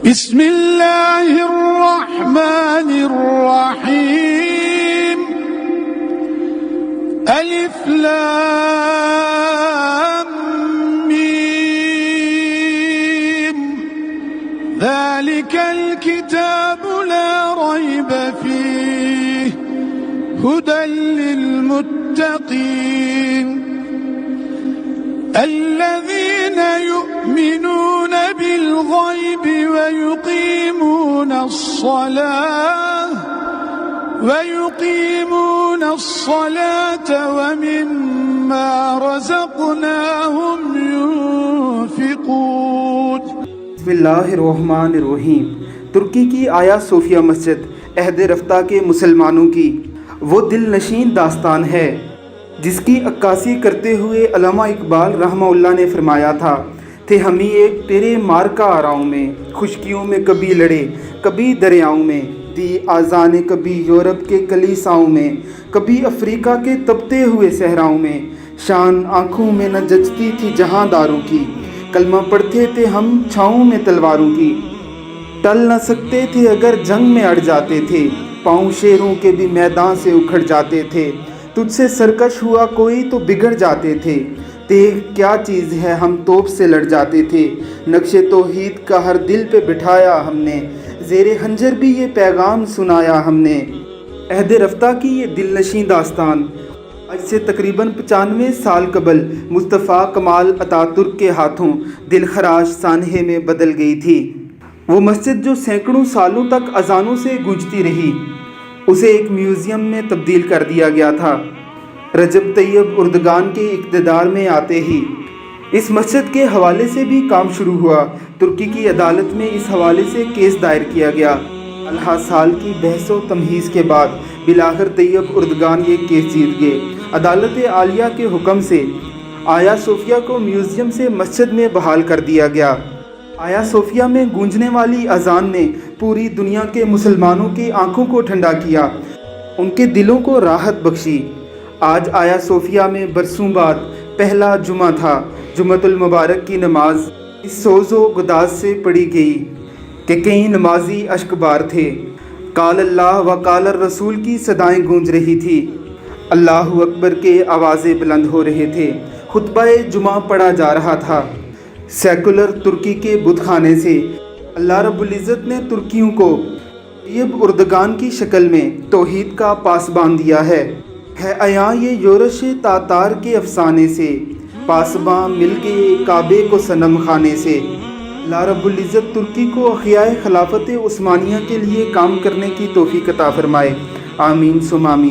بسم اللہ الرحمن الرحیم الف لام میم ذلك الكتاب لا ريب فيه هدى للمتقين الذين يؤمنون بالغيب ويقيمون الصلاة ومما رزقناهم ينفقون. بسم اللہ الرحمن الرحیم. ترکی کی آیا صوفیہ مسجد عہد رفتہ کے مسلمانوں کی وہ دل نشین داستان ہے جس کی عکاسی کرتے ہوئے علامہ اقبال رحمہ اللہ نے فرمایا تھا تھے ہم ہی ایک تیرے مار کا آراؤں میں، خشکیوں میں کبھی لڑے کبھی دریاؤں میں، دی آذان کبھی یورپ کے کلیساؤں میں، کبھی افریقہ کے تپتے ہوئے صحراؤں میں، شان آنکھوں میں نہ جچتی تھی جہاں داروں کی، کلمہ پڑھتے تھے ہم چھاؤں میں تلواروں کی، ٹل نہ سکتے تھے اگر جنگ میں اڑ جاتے تھے، پاؤں شیروں کے بھی میدان سے اکھڑ جاتے تھے، تجھ سے سرکش ہوا کوئی تو بگڑ جاتے تھے، دیکھ کیا چیز ہے ہم توپ سے لڑ جاتے تھے، نقش توحید کا ہر دل پہ بٹھایا ہم نے، زیر خنجر بھی یہ پیغام سنایا ہم نے. عہد رفتہ کی یہ دل نشین داستان آج سے تقریباً 95 سال قبل مصطفیٰ کمال اتا ترک کے ہاتھوں دل خراش سانحے میں بدل گئی تھی. وہ مسجد جو سینکڑوں سالوں تک اذانوں سے گونجتی رہی اسے ایک میوزیم میں تبدیل کر دیا گیا تھا. رجب طیب اردگان کے اقتدار میں آتے ہی اس مسجد کے حوالے سے بھی کام شروع ہوا. ترکی کی عدالت میں اس حوالے سے کیس دائر کیا گیا. الہا سال کی بحث و تمہیز کے بعد بالآخر طیب اردگان یہ کیس جیت گئے. عدالت عالیہ کے حکم سے آیا صوفیہ کو میوزیم سے مسجد میں بحال کر دیا گیا. آیا صوفیہ میں گونجنے والی اذان نے پوری دنیا کے مسلمانوں کی آنکھوں کو ٹھنڈا کیا، ان کے دلوں کو راحت بخشی. آج آیا صوفیہ میں برسوں بعد پہلا جمعہ تھا. جمعۃ المبارک کی نماز اس سوز و گداز سے پڑھی گئی کہ کئی نمازی اشک بار تھے. قال اللہ و قال الرسول کی صدائیں گونج رہی تھی، اللہ اکبر کے آوازیں بلند ہو رہے تھے، خطبہ جمعہ پڑھا جا رہا تھا. سیکولر ترکی کے بت خانے سے اللہ رب العزت نے ترکیوں کو طیب اردگان کی شکل میں توحید کا پاسبان دیا ہے عیاں یہ یورش تاتار کے افسانے سے، پاسباں مل گئے کعبے کو صنم خانے سے. اللہ رب العزت ترکی کو احیاء خلافت عثمانیہ کے لیے کام کرنے کی توفیق عطا فرمائے. آمین ثم آمین.